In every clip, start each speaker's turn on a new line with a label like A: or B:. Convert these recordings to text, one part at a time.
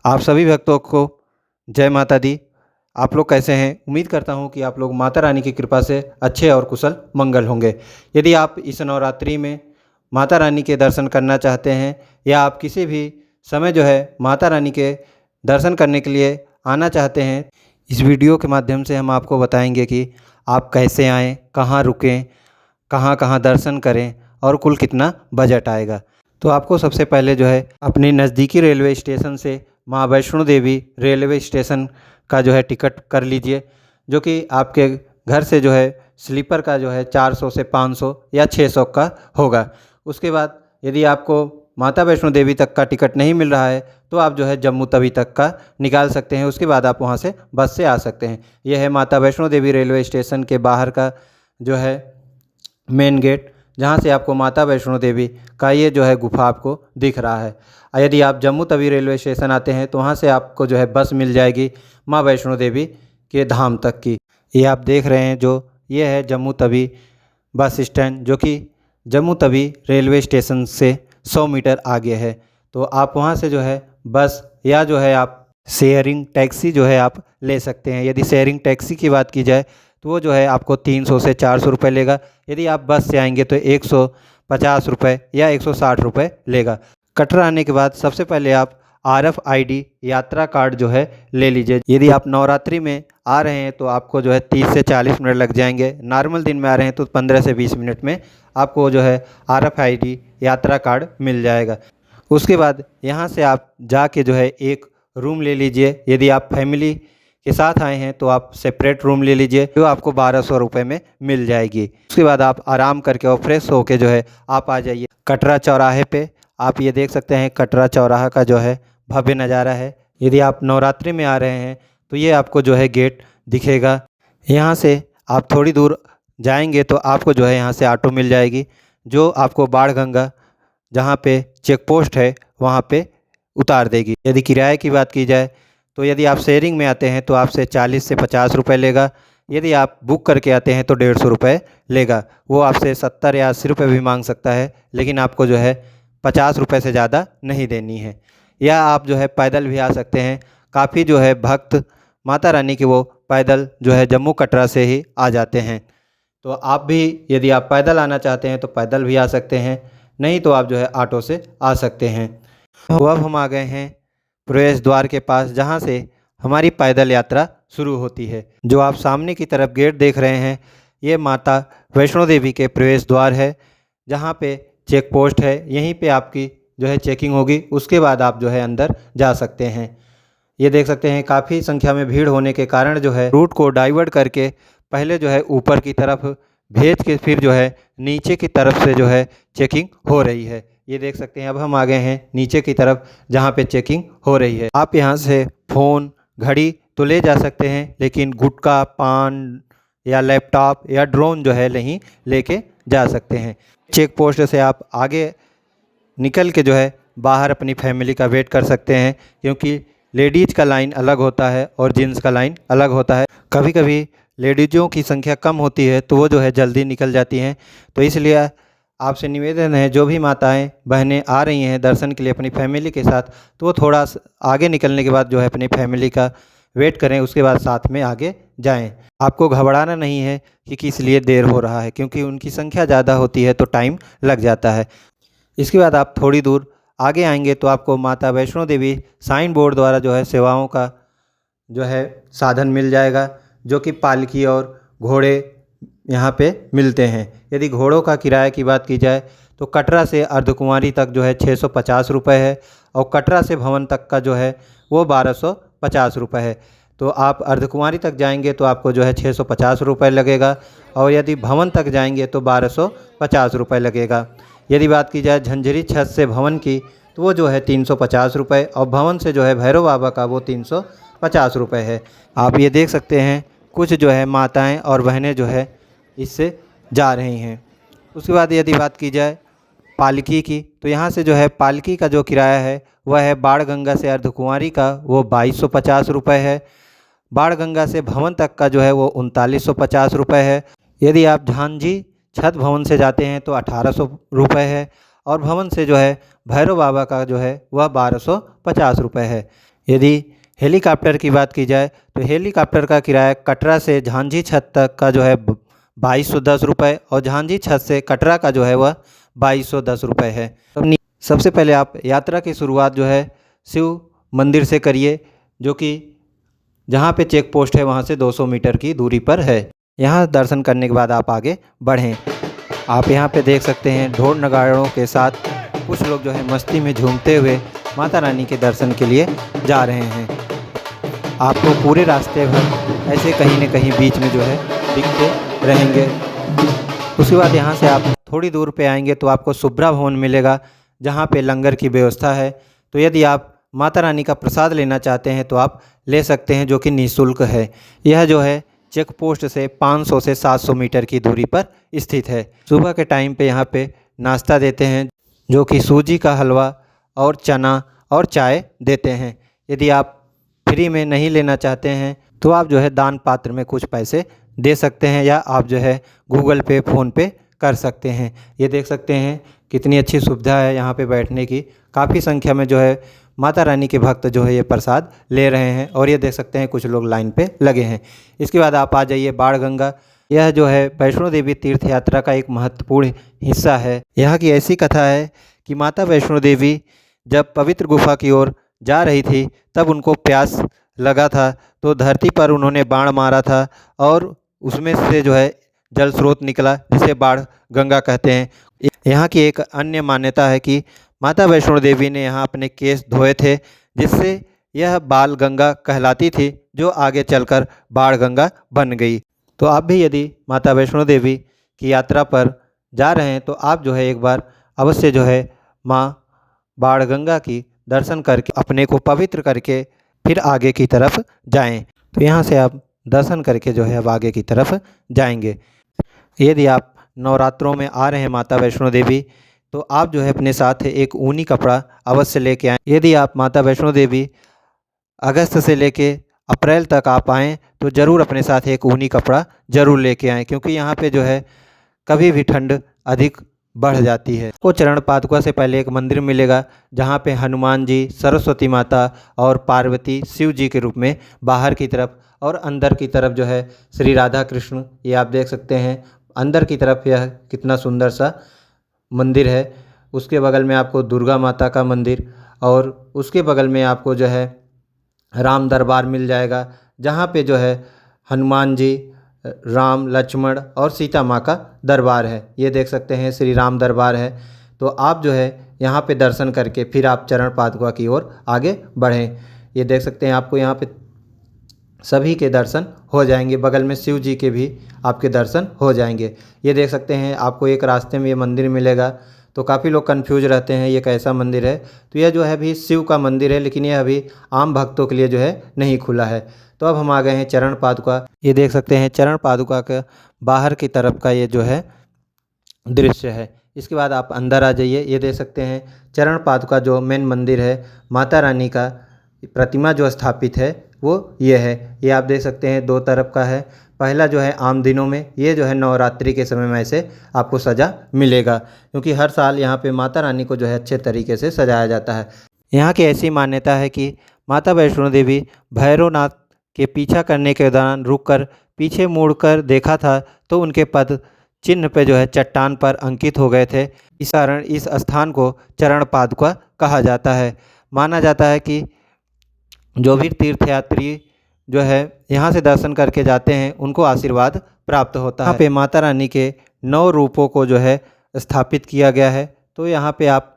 A: आप सभी भक्तों को जय माता दी। आप लोग कैसे हैं? उम्मीद करता हूं कि आप लोग माता रानी की कृपा से अच्छे और कुशल मंगल होंगे। यदि आप इस नवरात्रि में माता रानी के दर्शन करना चाहते हैं या आप किसी भी समय जो है माता रानी के दर्शन करने के लिए आना चाहते हैं, इस वीडियो के माध्यम से हम आपको बताएंगे कि आप कैसे आएँ, कहाँ रुकें, कहाँ कहाँ दर्शन करें और कुल कितना बजट आएगा। तो आपको सबसे पहले जो है अपने नज़दीकी रेलवे स्टेशन से माँ वैष्णो देवी रेलवे स्टेशन का जो है टिकट कर लीजिए, जो कि आपके घर से जो है स्लीपर का जो है 400 से 500 या 600 का होगा। उसके बाद यदि आपको माता वैष्णो देवी तक का टिकट नहीं मिल रहा है तो आप जो है जम्मू तवी तक का निकाल सकते हैं। उसके बाद आप वहाँ से बस से आ सकते हैं। यह है माता वैष्णो देवी रेलवे स्टेशन के बाहर का जो है मेन गेट, जहाँ से आपको माता वैष्णो देवी का ये जो है गुफा आपको दिख रहा है। यदि आप जम्मू तवी रेलवे स्टेशन आते हैं तो वहाँ से आपको जो है बस मिल जाएगी माँ वैष्णो देवी के धाम तक की। ये आप देख रहे हैं जो ये है जम्मू तवी बस स्टैंड, जो कि जम्मू तवी रेलवे स्टेशन से 100 मीटर आगे है। तो आप वहाँ से जो है बस या जो है आप शेयरिंग टैक्सी जो है आप ले सकते हैं। यदि शेयरिंग टैक्सी की बात की जाए तो वो जो है आपको 300 से 400 रुपये लेगा। यदि आप बस से आएंगे तो 150 रुपये या 160 रुपये लेगा। कटरा आने के बाद सबसे पहले आप RFID यात्रा कार्ड जो है ले लीजिए। यदि आप नवरात्रि में आ रहे हैं तो आपको जो है 30 से 40 मिनट लग जाएंगे। नॉर्मल दिन में आ रहे हैं तो 15 से 20 मिनट में आपको जो है RFID यात्रा कार्ड मिल जाएगा। उसके बाद यहाँ से आप जाके जो है एक रूम ले लीजिए। यदि आप फैमिली के साथ आए हैं तो आप सेपरेट रूम ले लीजिए, जो आपको 1200 रुपये में मिल जाएगी। उसके बाद आप आराम करके और फ्रेश होके जो है आप आ जाइए कटरा चौराहे पे। आप ये देख सकते हैं कटरा चौराहा का जो है भव्य नज़ारा है। यदि आप नवरात्रि में आ रहे हैं तो ये आपको जो है गेट दिखेगा। यहाँ से आप थोड़ी दूर जाएंगे तो आपको जो है यहाँ से ऑटो मिल जाएगी, जो आपको बाणगंगा जहाँ पे चेक पोस्ट है वहाँ पे उतार देगी। यदि किराए की बात की जाए तो यदि आप शेयरिंग में आते हैं तो आपसे 40 से 50 रुपये लेगा। यदि आप बुक करके आते हैं तो 150 रुपये लेगा। वो आपसे 70 या 80 रुपये भी मांग सकता है, लेकिन आपको जो है 50 रुपये से ज़्यादा नहीं देनी है। या आप जो है पैदल भी आ सकते हैं। काफ़ी जो है भक्त माता रानी के वो पैदल जो है जम्मू कटरा से ही आ जाते हैं। तो आप भी यदि आप पैदल आना चाहते हैं तो पैदल भी आ सकते हैं, नहीं तो आप जो है ऑटो से आ सकते हैं। तो अब हम आ गए हैं प्रवेश द्वार के पास, जहाँ से हमारी पैदल यात्रा शुरू होती है। जो आप सामने की तरफ गेट देख रहे हैं ये माता वैष्णो देवी के प्रवेश द्वार है, जहाँ पे चेक पोस्ट है। यहीं पे आपकी जो है चेकिंग होगी। उसके बाद आप जो है अंदर जा सकते हैं। ये देख सकते हैं काफ़ी संख्या में भीड़ होने के कारण जो है रूट को डाइवर्ट करके पहले जो है ऊपर की तरफ भेज के फिर जो है नीचे की तरफ से जो है चेकिंग हो रही है। ये देख सकते हैं अब हम आ गए हैं नीचे की तरफ, जहाँ पे चेकिंग हो रही है। आप यहाँ से फ़ोन घड़ी तो ले जा सकते हैं, लेकिन गुटखा पान या लैपटॉप या ड्रोन जो है नहीं लेके जा सकते हैं। चेक पोस्ट से आप आगे निकल के जो है बाहर अपनी फैमिली का वेट कर सकते हैं, क्योंकि लेडीज़ का लाइन अलग होता है और जेंट्स का लाइन अलग होता है। कभी कभी लेडीज़ों की संख्या कम होती है तो वो जो है जल्दी निकल जाती हैं। तो इसलिए आपसे निवेदन है, जो भी माताएं बहनें आ रही हैं दर्शन के लिए अपनी फैमिली के साथ, तो वो थोड़ा आगे निकलने के बाद जो है अपनी फैमिली का वेट करें, उसके बाद साथ में आगे जाएं। आपको घबराना नहीं है कि किस लिए देर हो रहा है, क्योंकि उनकी संख्या ज़्यादा होती है तो टाइम लग जाता है। इसके बाद आप थोड़ी दूर आगे आएंगे तो आपको माता वैष्णो देवी साइन बोर्ड द्वारा जो है सेवाओं का जो है साधन मिल जाएगा, जो कि पालकी और घोड़े यहाँ पे मिलते हैं। यदि घोड़ों का किराए की बात की जाए तो कटरा से अर्धकुंवारी तक जो है 650 रुपये है, और कटरा से भवन तक का जो है वो 1250 रुपये है। तो आप अर्धकुंवारी तक जाएंगे तो आपको जो है 650 रुपये लगेगा, और यदि भवन तक जाएंगे तो 1250 रुपये लगेगा। यदि बात की जाए झंझरी छत से भवन की तो वो जो है 350 रुपये, और भवन से जो है भैरव बाबा का वो 350 रुपये है। आप ये देख सकते हैं कुछ जो है माताएं और बहनें जो है इससे जा रही हैं। उसके बाद यदि बात की जाए पालकी की तो यहाँ से जो है पालकी का जो किराया है वह है बाणगंगा से अर्धकुंवारी का वो 2250 रुपये है। बाणगंगा से भवन तक का जो है वो 3950 रुपये है। यदि आप झांझी छत भवन से जाते हैं तो 1800 रुपये है, और भवन से जो है भैरव बाबा का जो है वह 1250 रुपये है। यदि हेलीकॉप्टर की बात की जाए तो हेलीकॉप्टर का किराया कटरा से झांझी छत तक का जो है 2210 रुपये और झांझी छत से कटरा का जो है वह 2210 रुपये है। सबसे पहले आप यात्रा की शुरुआत जो है शिव मंदिर से करिए, जो कि जहाँ पे चेक पोस्ट है वहाँ से 200 मीटर की दूरी पर है। यहाँ दर्शन करने के बाद आप आगे बढ़ें। आप यहाँ पे देख सकते हैं ढोल नगाड़ों के साथ कुछ लोग जो है मस्ती में झूमते हुए माता रानी के दर्शन के लिए जा रहे हैं। आपको पूरे रास्ते भर ऐसे कहीं न कहीं बीच में जो है दिखते रहेंगे। उसके बाद यहाँ से आप थोड़ी दूर पे आएंगे तो आपको शुभ्रा भवन मिलेगा, जहाँ पे लंगर की व्यवस्था है। तो यदि आप माता रानी का प्रसाद लेना चाहते हैं तो आप ले सकते हैं, जो कि निःशुल्क है। यह जो है चेक पोस्ट से 500 से 700 मीटर की दूरी पर स्थित है। सुबह के टाइम पे यहाँ पे नाश्ता देते हैं, जो कि सूजी का हलवा और चना और चाय देते हैं। यदि आप फ्री में नहीं लेना चाहते हैं तो आप जो है दान पात्र में कुछ पैसे दे सकते हैं, या आप जो है गूगल पे फ़ोन पे कर सकते हैं। ये देख सकते हैं कितनी अच्छी सुविधा है यहाँ पे बैठने की। काफ़ी संख्या में जो है माता रानी के भक्त जो है ये प्रसाद ले रहे हैं, और ये देख सकते हैं कुछ लोग लाइन पे लगे हैं। इसके बाद आप आ जाइए बाणगंगा। यह जो है वैष्णो देवी तीर्थ यात्रा का एक महत्वपूर्ण हिस्सा है। यहाँ की ऐसी कथा है कि माता वैष्णो देवी जब पवित्र गुफा की ओर जा रही थी तब उनको प्यास लगा था, तो धरती पर उन्होंने बाण मारा था और उसमें से जो है जल स्रोत निकला, जिसे बाण गंगा कहते हैं। यहाँ की एक अन्य मान्यता है कि माता वैष्णो देवी ने यहाँ अपने केस धोए थे, जिससे यह बाल गंगा कहलाती थी, जो आगे चलकर बाण गंगा बन गई। तो आप भी यदि माता वैष्णो देवी की यात्रा पर जा रहे हैं तो आप जो है एक बार अवश्य जो है माँ बाण गंगा की दर्शन करके अपने को पवित्र करके फिर आगे की तरफ जाएं। तो यहाँ से आप दर्शन करके जो है अब आगे की तरफ जाएंगे। यदि आप नवरात्रों में आ रहे हैं माता वैष्णो देवी, तो आप जो है अपने साथ एक ऊनी कपड़ा अवश्य लेके आएँ। यदि आप माता वैष्णो देवी अगस्त से लेके अप्रैल तक आप आएँ तो ज़रूर अपने साथ एक ऊनी कपड़ा ज़रूर लेके आएँ, क्योंकि यहाँ पे जो है कभी भी ठंड अधिक बढ़ जाती है। वो चरण पादुका से पहले एक मंदिर मिलेगा, जहाँ पे हनुमान जी, सरस्वती माता और पार्वती शिव जी के रूप में बाहर की तरफ, और अंदर की तरफ जो है श्री राधा कृष्ण। ये आप देख सकते हैं अंदर की तरफ यह कितना सुंदर सा मंदिर है। उसके बगल में आपको दुर्गा माता का मंदिर, और उसके बगल में आपको जो है राम दरबार मिल जाएगा, जहाँ पे जो है हनुमान जी, राम, लक्ष्मण और सीता माँ का दरबार है। ये देख सकते हैं श्री राम दरबार है। तो आप जो है यहाँ पे दर्शन करके फिर आप चरण पादुका की ओर आगे बढ़ें। ये देख सकते हैं आपको यहाँ पे सभी के दर्शन हो जाएंगे, बगल में शिव जी के भी आपके दर्शन हो जाएंगे। ये देख सकते हैं आपको एक रास्ते में ये मंदिर मिलेगा। तो काफ़ी लोग कंफ्यूज रहते हैं ये कैसा मंदिर है। तो यह जो है अभी शिव का मंदिर है, लेकिन यह अभी आम भक्तों के लिए जो है नहीं खुला है। तो अब हम आ गए हैं चरण पादुका। ये देख सकते हैं चरण पादुका का बाहर की तरफ का ये जो है दृश्य है। इसके बाद आप अंदर आ जाइए। ये देख सकते हैं चरण पादुका जो मेन मंदिर है, माता रानी का प्रतिमा जो स्थापित है वो ये है। ये आप देख सकते हैं दो तरफ का है। पहला जो है आम दिनों में, ये जो है नवरात्रि के समय में ऐसे आपको सजा मिलेगा, क्योंकि हर साल यहाँ पे माता रानी को जो है अच्छे तरीके से सजाया जाता है। यहाँ की ऐसी मान्यता है कि माता वैष्णो देवी भैरवनाथ के पीछा करने के दौरान रुककर पीछे मुड़कर देखा था, तो उनके पद चिन्ह पे जो है चट्टान पर अंकित हो गए थे। इस कारण इस स्थान को चरण पादुका कहा जाता है। माना जाता है कि जो भी तीर्थयात्री जो है यहाँ से दर्शन करके जाते हैं उनको आशीर्वाद प्राप्त होता है। यहाँ पे माता रानी के 9 रूपों को जो है स्थापित किया गया है। तो यहाँ पे आप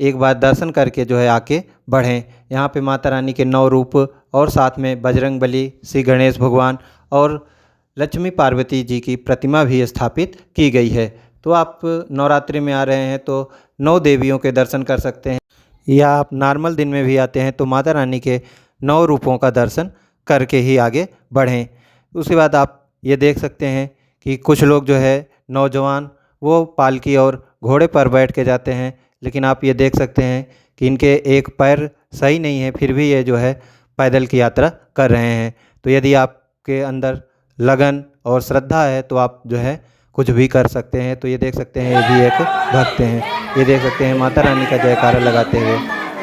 A: एक बार दर्शन करके जो है आके बढ़ें। यहाँ पे माता रानी के 9 रूप और साथ में बजरंगबली, श्री गणेश भगवान और लक्ष्मी पार्वती जी की प्रतिमा भी स्थापित की गई है। तो आप नवरात्रि में आ रहे हैं तो 9 देवियों के दर्शन कर सकते हैं, या आप नॉर्मल दिन में भी आते हैं तो माता रानी के 9 रूपों का दर्शन करके ही आगे बढ़ें। उसके बाद आप ये देख सकते हैं कि कुछ लोग जो है नौजवान वो पालकी और घोड़े पर बैठ के जाते हैं, लेकिन आप ये देख सकते हैं कि इनके एक पैर सही नहीं है, फिर भी ये जो है पैदल की यात्रा कर रहे हैं। तो यदि आपके अंदर लगन और श्रद्धा है तो आप जो है कुछ भी कर सकते हैं। तो ये देख सकते हैं ये भी एक भक्त हैं। ये देख सकते हैं माता रानी का जयकारा लगाते हुए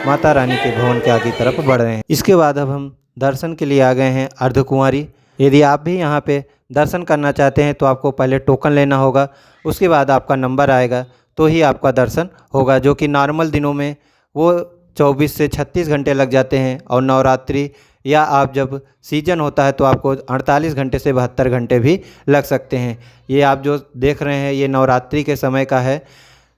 A: माता रानी के भवन के आगे तरफ बढ़ रहे हैं। इसके बाद अब हम दर्शन के लिए आ गए हैं अर्धकुंवारी। यदि आप भी यहाँ पे दर्शन करना चाहते हैं तो आपको पहले टोकन लेना होगा, उसके बाद आपका नंबर आएगा तो ही आपका दर्शन होगा, जो कि नॉर्मल दिनों में वो 24 से 36 घंटे लग जाते हैं और नवरात्रि या आप जब सीजन होता है तो आपको 48 घंटे से 72 घंटे भी लग सकते हैं। ये आप जो देख रहे हैं ये नवरात्रि के समय का है,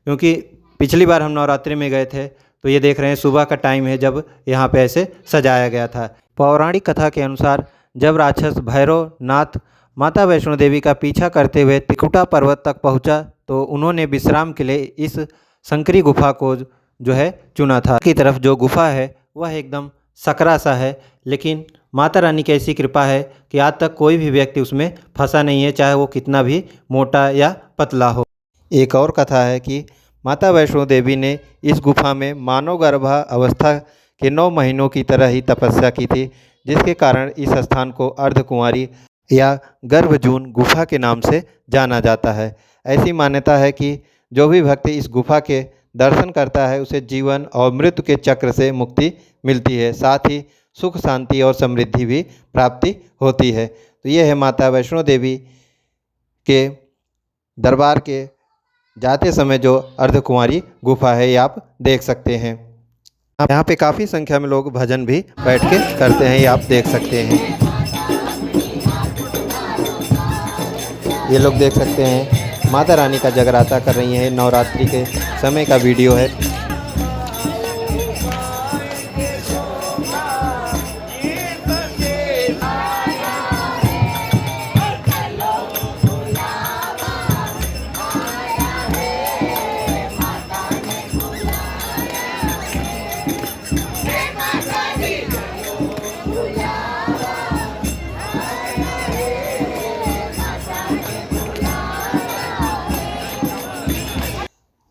A: क्योंकि पिछली बार हम नवरात्रि में गए थे तो ये देख रहे हैं सुबह का टाइम है जब यहाँ पे ऐसे सजाया गया था। पौराणिक कथा के अनुसार जब राक्षस भैरव नाथ माता वैष्णो देवी का पीछा करते हुए त्रिकुटा पर्वत तक पहुँचा तो उन्होंने विश्राम के लिए इस संकरी गुफा को जो है चुना था। की तरफ जो गुफा है वह एकदम सकरा सा है, लेकिन माता रानी की ऐसी कृपा है कि आज तक कोई भी व्यक्ति उसमें फंसा नहीं है, चाहे वो कितना भी मोटा या पतला हो। एक और कथा है कि माता वैष्णो देवी ने इस गुफा में मानव गर्भा अवस्था के 9 महीनों की तरह ही तपस्या की थी, जिसके कारण इस स्थान को अर्धकुंवारी या गर्भजून गुफा के नाम से जाना जाता है। ऐसी मान्यता है कि जो भी भक्ति इस गुफा के दर्शन करता है उसे जीवन और मृत्यु के चक्र से मुक्ति मिलती है, साथ ही सुख शांति और समृद्धि भी प्राप्ति होती है। तो ये है माता वैष्णो देवी के दरबार के जाते समय जो अर्धकुंवारी गुफा है, ये आप देख सकते हैं। यहाँ पे काफ़ी संख्या में लोग भजन भी बैठ के करते हैं, ये आप देख सकते हैं। ये लोग देख सकते हैं माता रानी का जगराता कर रही हैं, नवरात्रि के समय का वीडियो है।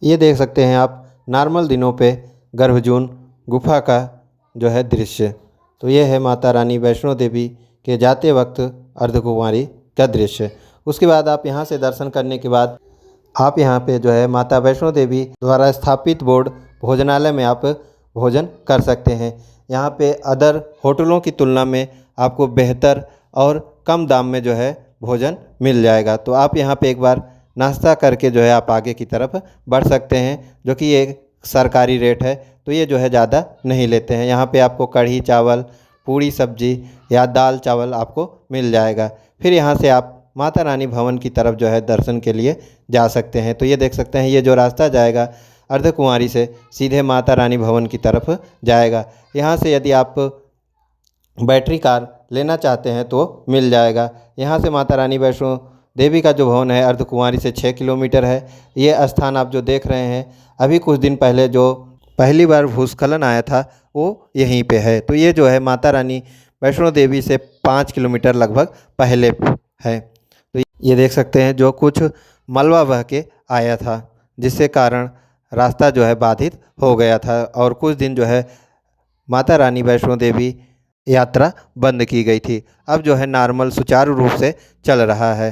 A: ये देख सकते हैं आप नॉर्मल दिनों पे गर्भजून गुफा का जो है दृश्य। तो ये है माता रानी वैष्णो देवी के जाते वक्त अर्धकुंवारी का दृश्य। उसके बाद आप यहाँ से दर्शन करने के बाद आप यहाँ पे जो है माता वैष्णो देवी द्वारा स्थापित बोर्ड भोजनालय में आप भोजन कर सकते हैं। यहाँ पे अदर होटलों की तुलना में आपको बेहतर और कम दाम में जो है भोजन मिल जाएगा। तो आप यहाँ पे एक बार नाश्ता करके जो है आप आगे की तरफ बढ़ सकते हैं, जो कि ये सरकारी रेट है तो ये जो है ज़्यादा नहीं लेते हैं। यहाँ पे आपको कढ़ी चावल, पूड़ी सब्जी या दाल चावल आपको मिल जाएगा। फिर यहाँ से आप माता रानी भवन की तरफ जो है दर्शन के लिए जा सकते हैं। तो ये देख सकते हैं ये जो रास्ता जाएगा अर्धकुंवारी से सीधे माता रानी भवन की तरफ जाएगा। यहाँ से यदि आप बैटरी कार लेना चाहते हैं तो मिल जाएगा। यहाँ से माता रानी वैष्णो देवी का जो भवन है अर्धकुंवारी से 6 किलोमीटर है। ये स्थान आप जो देख रहे हैं अभी कुछ दिन पहले जो पहली बार भूस्खलन आया था वो यहीं पे है। तो ये जो है माता रानी वैष्णो देवी से 5 किलोमीटर लगभग पहले है। तो ये देख सकते हैं जो कुछ मलबा बह के आया था, जिससे कारण रास्ता जो है बाधित हो गया था और कुछ दिन जो है माता रानी वैष्णो देवी यात्रा बंद की गई थी। अब जो है नॉर्मल सुचारू रूप से चल रहा है।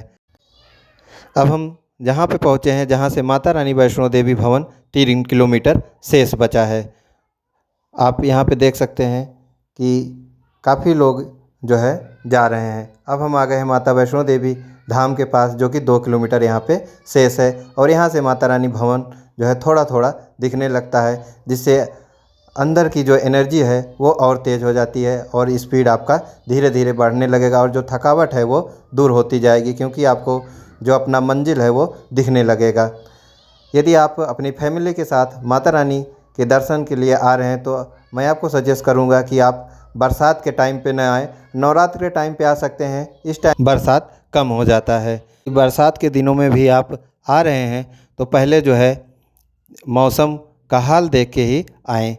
A: अब हम जहाँ पे पहुँचे हैं जहाँ से माता रानी वैष्णो देवी भवन 3 किलोमीटर शेष बचा है। आप यहाँ पे देख सकते हैं कि काफ़ी लोग जो है जा रहे हैं। अब हम आ गए हैं माता वैष्णो देवी धाम के पास, जो कि 2 किलोमीटर यहाँ पे शेष है और यहाँ से माता रानी भवन जो है थोड़ा थोड़ा दिखने लगता है, जिससे अंदर की जो एनर्जी है वो और तेज़ हो जाती है और स्पीड आपका धीरे धीरे बढ़ने लगेगा और जो थकावट है वो दूर होती जाएगी, क्योंकि आपको जो अपना मंजिल है वो दिखने लगेगा। यदि आप अपनी फैमिली के साथ माता रानी के दर्शन के लिए आ रहे हैं तो मैं आपको सजेस्ट करूंगा कि आप बरसात के टाइम पे न आए, नवरात्र के टाइम पे आ सकते हैं। इस टाइम बरसात कम हो जाता है। बरसात के दिनों में भी आप आ रहे हैं तो पहले जो है मौसम का हाल देख के ही आएँ।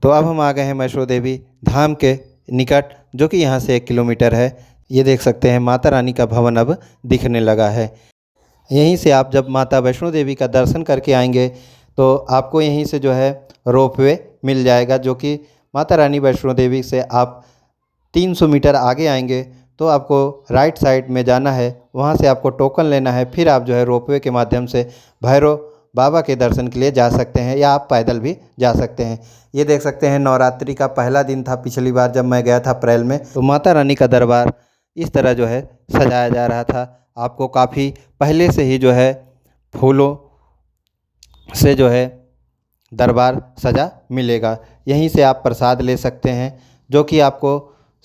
A: तो अब हम आ गए हैं वैष्णो देवी धाम के निकट, जो कि यहाँ से 1 किलोमीटर है। ये देख सकते हैं माता रानी का भवन अब दिखने लगा है। यहीं से आप जब माता वैष्णो देवी का दर्शन करके आएंगे तो आपको यहीं से जो है रोपवे मिल जाएगा, जो कि माता रानी वैष्णो देवी से आप 300 मीटर आगे आएंगे तो आपको राइट साइड में जाना है, वहाँ से आपको टोकन लेना है। फिर आप जो है रोपवे के माध्यम से भैरव बाबा के दर्शन के लिए जा सकते हैं या आप पैदल भी जा सकते हैं। ये देख सकते हैं नवरात्रि का पहला दिन था पिछली बार जब मैं गया था अप्रैल में, तो माता रानी का दरबार इस तरह जो है सजाया जा रहा था। आपको काफ़ी पहले से ही जो है फूलों से जो है दरबार सजा मिलेगा। यहीं से आप प्रसाद ले सकते हैं जो कि आपको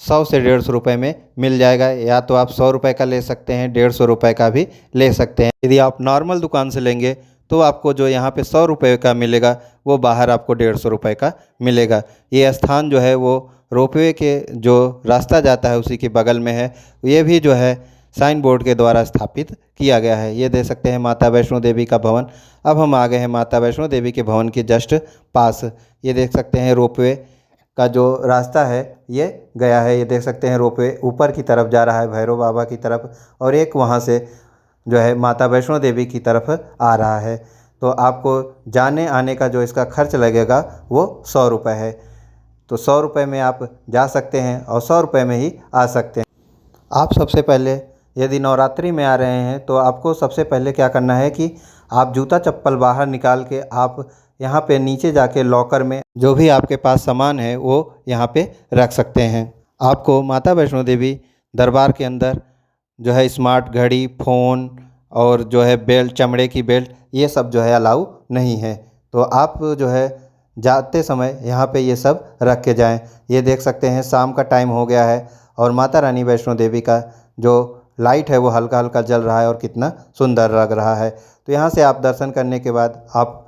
A: 100 से 150 रुपये में मिल जाएगा, या तो आप 100 रुपये का ले सकते हैं, 150 रुपये का भी ले सकते हैं। यदि आप नॉर्मल दुकान से लेंगे तो आपको जो यहाँ पे 100 रुपये का मिलेगा वो बाहर आपको 150 रुपये का मिलेगा। ये स्थान जो है वो रोपवे के जो रास्ता जाता है उसी के बगल में है। ये भी जो है साइन बोर्ड के द्वारा स्थापित किया गया है। ये देख सकते हैं माता वैष्णो देवी का भवन। अब हम आ गए हैं माता वैष्णो देवी के भवन के जस्ट पास। ये देख सकते हैं रोपवे का जो रास्ता है ये गया है। ये देख सकते हैं रोपवे ऊपर की तरफ जा रहा है भैरव बाबा की तरफ, और एक वहाँ से जो है माता वैष्णो देवी की तरफ आ रहा है। तो आपको जाने आने का जो इसका खर्च लगेगा वो 100 रुपये है। तो 100 रुपये में आप जा सकते हैं और 100 रुपये में ही आ सकते हैं। आप सबसे पहले यदि नवरात्रि में आ रहे हैं तो आपको सबसे पहले क्या करना है कि आप जूता चप्पल बाहर निकाल के आप यहाँ पे नीचे जाके लॉकर में जो भी आपके पास सामान है वो यहाँ पे रख सकते हैं। आपको माता वैष्णो देवी दरबार के अंदर जो है स्मार्ट घड़ी, फ़ोन और जो है बेल्ट, चमड़े की बेल्ट, ये सब जो है अलाउ नहीं है। तो आप जो है जाते समय यहाँ पे ये सब रख के जाएं। ये देख सकते हैं शाम का टाइम हो गया है और माता रानी वैष्णो देवी का जो लाइट है वो हल्का हल्का जल रहा है और कितना सुंदर लग रहा है। तो यहाँ से आप दर्शन करने के बाद आप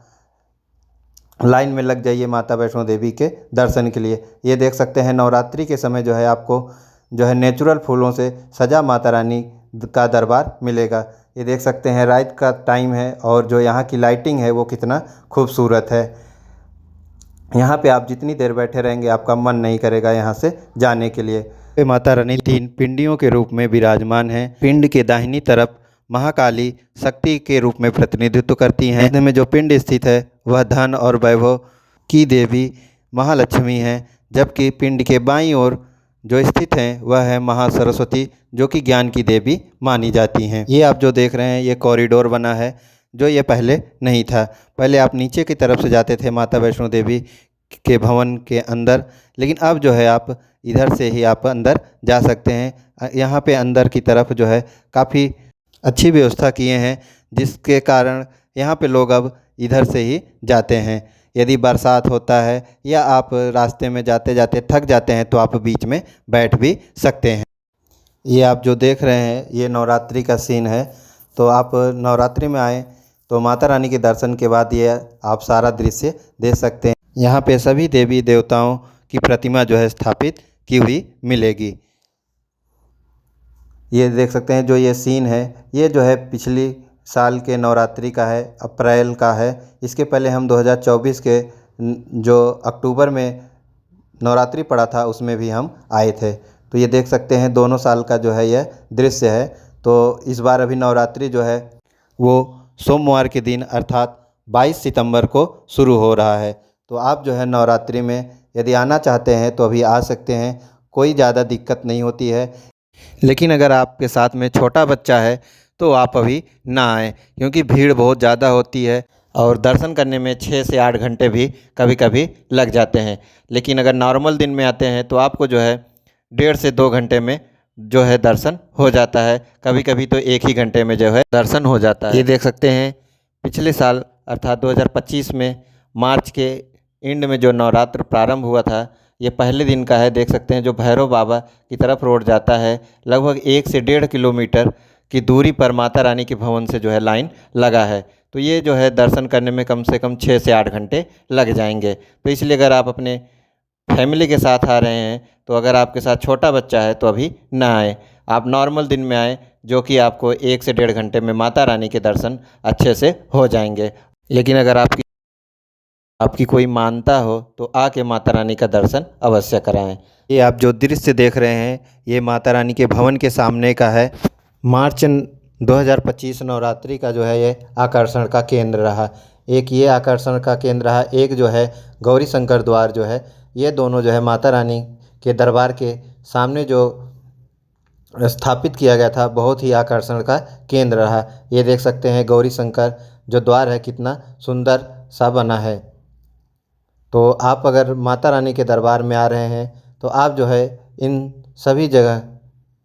A: लाइन में लग जाइए माता वैष्णो देवी के दर्शन के लिए। ये देख सकते हैं नवरात्रि के समय जो है आपको जो है नेचुरल फूलों से सजा माता रानी का दरबार मिलेगा। ये देख सकते हैं रात का टाइम है और जो यहाँ की लाइटिंग है वो कितना खूबसूरत है। यहाँ पे आप जितनी देर बैठे रहेंगे आपका मन नहीं करेगा यहाँ से जाने के लिए। माता रानी 3 पिंडियों के रूप में विराजमान हैं। पिंड के दाहिनी तरफ महाकाली शक्ति के रूप में प्रतिनिधित्व करती हैं। मध्य में जो पिंड स्थित है वह धन और वैभव की देवी महालक्ष्मी हैं, जबकि पिंड के बाईं ओर जो स्थित हैं वह है महासरस्वती जो कि ज्ञान की देवी मानी जाती हैं। ये आप जो देख रहे हैं ये कॉरिडोर बना है जो ये पहले नहीं था। पहले आप नीचे की तरफ से जाते थे माता वैष्णो देवी के भवन के अंदर, लेकिन अब जो है आप इधर से ही आप अंदर जा सकते हैं। यहाँ पे अंदर की तरफ जो है काफ़ी अच्छी व्यवस्था किए हैं, जिसके कारण यहाँ पे लोग अब इधर से ही जाते हैं। यदि बरसात होता है या आप रास्ते में जाते जाते थक जाते हैं तो आप बीच में बैठ भी सकते हैं। ये आप जो देख रहे हैं ये नवरात्रि का सीन है। तो आप नवरात्रि में आएँ तो माता रानी के दर्शन के बाद ये आप सारा दृश्य देख सकते हैं। यहाँ पे सभी देवी देवताओं की प्रतिमा जो है स्थापित की हुई मिलेगी। ये देख सकते हैं जो ये सीन है ये जो है पिछली साल के नवरात्रि का है, अप्रैल का है। इसके पहले हम 2024 के जो अक्टूबर में नवरात्रि पड़ा था उसमें भी हम आए थे। तो ये देख सकते हैं दोनों साल का जो है यह दृश्य है। तो इस बार अभी नवरात्रि जो है वो सोमवार के दिन अर्थात 22 सितंबर को शुरू हो रहा है। तो आप जो है नवरात्रि में यदि आना चाहते हैं तो अभी आ सकते हैं, कोई ज़्यादा दिक्कत नहीं होती है। लेकिन अगर आपके साथ में छोटा बच्चा है तो आप अभी ना आएँ, क्योंकि भीड़ बहुत ज़्यादा होती है और दर्शन करने में 6 से 8 घंटे भी कभी कभी लग जाते हैं। लेकिन अगर नॉर्मल दिन में आते हैं तो आपको जो है 1.5 से 2 घंटे में जो है दर्शन हो जाता है। कभी कभी तो 1 ही घंटे में जो है दर्शन हो जाता है। ये देख सकते हैं पिछले साल अर्थात 2025 में मार्च के एंड में जो नवरात्र प्रारंभ हुआ था ये पहले दिन का है। देख सकते हैं जो भैरव बाबा की तरफ रोड जाता है लगभग 1 से 1.5 किलोमीटर की दूरी पर माता रानी के भवन से जो है लाइन लगा है। तो ये जो है दर्शन करने में कम से कम 6 से 8 घंटे लग जाएंगे। तो इसलिए अगर आप अपने फैमिली के साथ आ रहे हैं तो अगर आपके साथ छोटा बच्चा है तो अभी ना आए, आप नॉर्मल दिन में आएँ जो कि आपको 1 से 1.5 घंटे में माता रानी के दर्शन अच्छे से हो जाएंगे। लेकिन अगर आपकी कोई मानता हो तो आके माता रानी का दर्शन अवश्य कराएं। ये आप जो दृश्य देख रहे हैं ये माता रानी के भवन के सामने का है। मार्च 2025 नवरात्रि का जो है ये आकर्षण का केंद्र रहा। एक ये आकर्षण का केंद्र रहा, एक जो है गौरी शंकर द्वार जो है, ये दोनों जो है माता रानी के दरबार के सामने जो स्थापित किया गया था बहुत ही आकर्षण का केंद्र रहा। ये देख सकते हैं गौरी शंकर जो द्वार है कितना सुंदर सा बना है। तो आप अगर माता रानी के दरबार में आ रहे हैं तो आप जो है इन सभी जगह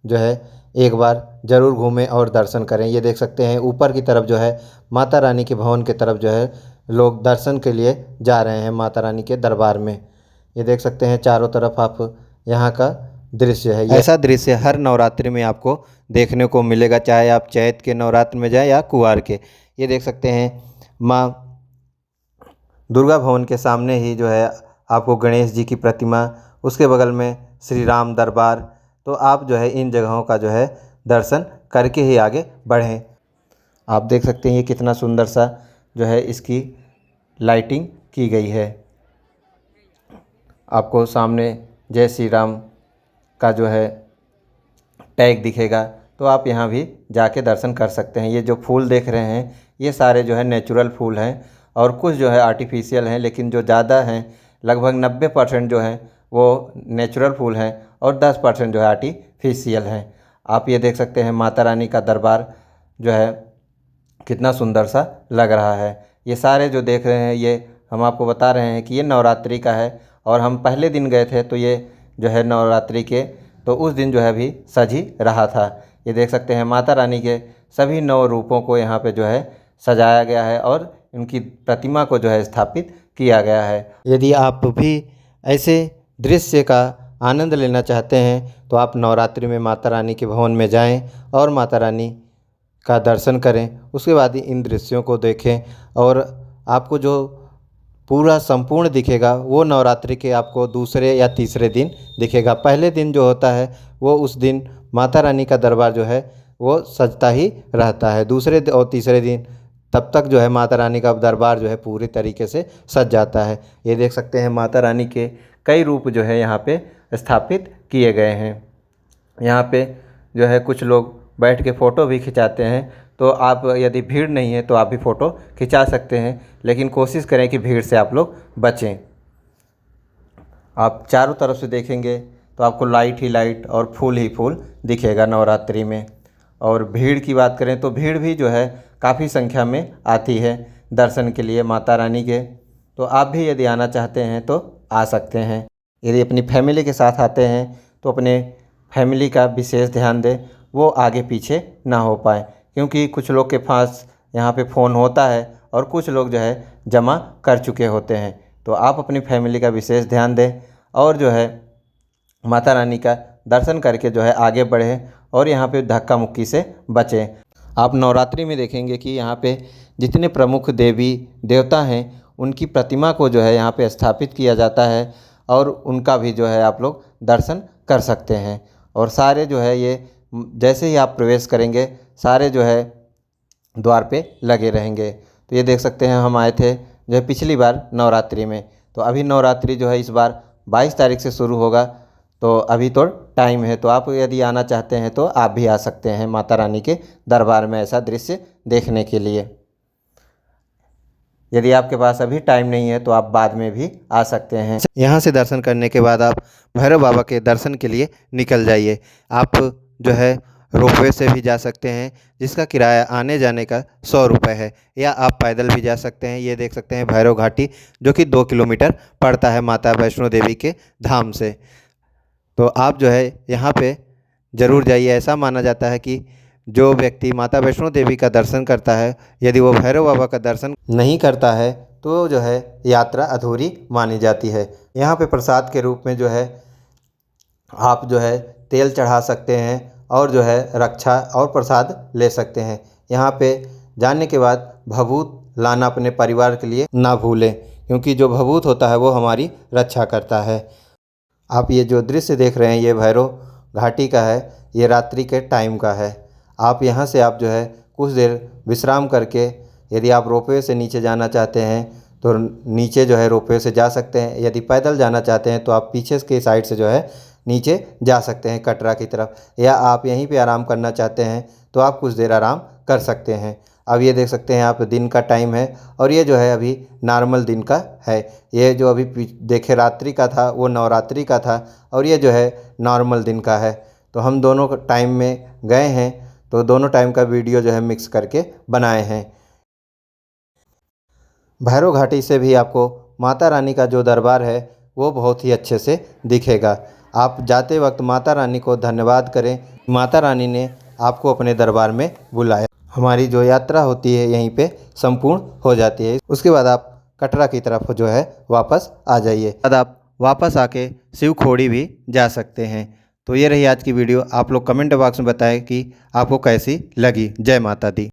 A: जो है एक बार ज़रूर घूमें और दर्शन करें। ये देख सकते हैं ऊपर की तरफ जो है माता रानी के भवन की तरफ जो है लोग दर्शन के लिए जा रहे हैं माता रानी के दरबार में। ये देख सकते हैं चारों तरफ आप यहाँ का दृश्य है। ऐसा दृश्य हर नवरात्रि में आपको देखने को मिलेगा, चाहे आप चैत के नवरात्र में जाएं या कुंवार के। ये देख सकते हैं माँ दुर्गा भवन के सामने ही जो है आपको गणेश जी की प्रतिमा, उसके बगल में श्री राम दरबार। तो आप जो है इन जगहों का जो है दर्शन करके ही आगे बढ़ें। आप देख सकते हैं ये कितना सुंदर सा जो है इसकी लाइटिंग की गई है। आपको सामने जय श्री राम का जो है टैग दिखेगा, तो आप यहाँ भी जाके दर्शन कर सकते हैं। ये जो फूल देख रहे हैं ये सारे जो है नेचुरल फूल हैं और कुछ जो है आर्टिफिशियल हैं, लेकिन जो ज़्यादा हैं लगभग 90% जो हैं वो नेचुरल फूल हैं और 10% जो है आर्टिफिशियल हैं। आप ये देख सकते हैं माता रानी का दरबार जो है कितना सुंदर सा लग रहा है। ये सारे जो देख रहे हैं ये हम आपको बता रहे हैं कि ये नवरात्रि का है, और हम पहले दिन गए थे तो ये जो है नवरात्रि के, तो उस दिन जो है अभी सज ही रहा था। ये देख सकते हैं माता रानी के सभी 9 रूपों को यहाँ पे जो है सजाया गया है और उनकी प्रतिमा को जो है स्थापित किया गया है। यदि आप भी ऐसे दृश्य का आनंद लेना चाहते हैं तो आप नवरात्रि में माता रानी के भवन में जाएं और माता रानी का दर्शन करें। उसके बाद ही इन दृश्यों को देखें और आपको जो पूरा संपूर्ण दिखेगा वो नवरात्रि के आपको दूसरे या तीसरे दिन दिखेगा। पहले दिन जो होता है वो उस दिन माता रानी का दरबार जो है वो सजता ही रहता है। दूसरे और तीसरे दिन तब तक जो है माता रानी का दरबार जो है पूरी तरीके से सज जाता है। ये देख सकते हैं माता रानी के कई रूप जो है यहाँ पे स्थापित किए गए हैं। यहाँ पे जो है कुछ लोग बैठ के फ़ोटो भी खिंचाते हैं, तो आप यदि भीड़ नहीं है तो आप भी फ़ोटो खिंचा सकते हैं, लेकिन कोशिश करें कि भीड़ से आप लोग बचें। आप चारों तरफ से देखेंगे तो आपको लाइट ही लाइट और फूल ही फूल दिखेगा नवरात्रि में। और भीड़ की बात करें तो भीड़ भी जो है काफ़ी संख्या में आती है दर्शन के लिए माता रानी के। तो आप भी यदि आना चाहते हैं तो आ सकते हैं। यदि अपनी फैमिली के साथ आते हैं तो अपने फैमिली का विशेष ध्यान दें, वो आगे पीछे ना हो पाए, क्योंकि कुछ लोग के पास यहाँ पे फ़ोन होता है और कुछ लोग जो है जमा कर चुके होते हैं। तो आप अपनी फैमिली का विशेष ध्यान दें और जो है माता रानी का दर्शन करके जो है आगे बढ़ें और यहाँ पे धक्का मुक्की से बचें। आप नवरात्रि में देखेंगे कि यहाँ पे जितने प्रमुख देवी देवता हैं उनकी प्रतिमा को जो है यहाँ पे स्थापित किया जाता है और उनका भी जो है आप लोग दर्शन कर सकते हैं। और सारे जो है ये जैसे ही आप प्रवेश करेंगे सारे जो है द्वार पे लगे रहेंगे। तो ये देख सकते हैं हम आए थे जो है पिछली बार नवरात्रि में, तो अभी नवरात्रि जो है इस बार 22 तारीख से शुरू होगा, तो अभी तो टाइम है। तो आप यदि आना चाहते हैं तो आप भी आ सकते हैं माता रानी के दरबार में ऐसा दृश्य देखने के लिए। यदि आपके पास अभी टाइम नहीं है तो आप बाद में भी आ सकते हैं। यहाँ से दर्शन करने के बाद आप भैरव बाबा के दर्शन के लिए निकल जाइए। आप जो है रोपवे से भी जा सकते हैं, जिसका किराया आने जाने का 100 रुपये है, या आप पैदल भी जा सकते हैं। ये देख सकते हैं भैरव घाटी जो कि 2 किलोमीटर पड़ता है माता वैष्णो देवी के धाम से। तो आप जो है यहाँ पे ज़रूर जाइए। ऐसा माना जाता है कि जो व्यक्ति माता वैष्णो देवी का दर्शन करता है, यदि वो भैरव बाबा का दर्शन नहीं करता है तो जो है यात्रा अधूरी मानी जाती है। यहाँ पे प्रसाद के रूप में जो है आप जो है तेल चढ़ा सकते हैं और जो है रक्षा और प्रसाद ले सकते हैं। यहाँ पे जाने के बाद भभूत लाना अपने परिवार के लिए ना भूलें, क्योंकि जो भभूत होता है वो हमारी रक्षा करता है। आप ये जो दृश्य देख रहे हैं ये भैरव घाटी का है, ये रात्रि के टाइम का है। आप यहाँ से आप जो है कुछ देर विश्राम करके, यदि आप रोपवे से नीचे जाना चाहते हैं तो नीचे जो है रोपवे से जा सकते हैं। यदि पैदल जाना चाहते हैं तो आप पीछे के साइड से जो है नीचे जा सकते हैं कटरा की तरफ, या आप यहीं पे आराम करना चाहते हैं तो आप कुछ देर आराम कर सकते हैं। अब ये देख सकते हैं आप दिन का टाइम है और ये जो है अभी नॉर्मल दिन का है। ये जो अभी देखे रात्रि का था वो नवरात्रि का था, और ये जो है नॉर्मल दिन का है। तो हम दोनों टाइम में गए हैं, तो दोनों टाइम का वीडियो जो है मिक्स करके बनाए हैं। भैरव घाटी से भी आपको माता रानी का जो दरबार है वो बहुत ही अच्छे से दिखेगा। आप जाते वक्त माता रानी को धन्यवाद करें, माता रानी ने आपको अपने दरबार में बुलाया। हमारी जो यात्रा होती है यहीं पे संपूर्ण हो जाती है। उसके बाद आप कटरा की तरफ जो है वापस आ जाइए। बाद आप वापस आके शिव खोड़ी भी जा सकते हैं। तो ये रही आज की वीडियो। आप लोग कमेंट बॉक्स में बताएं कि आपको कैसी लगी। जय माता दी।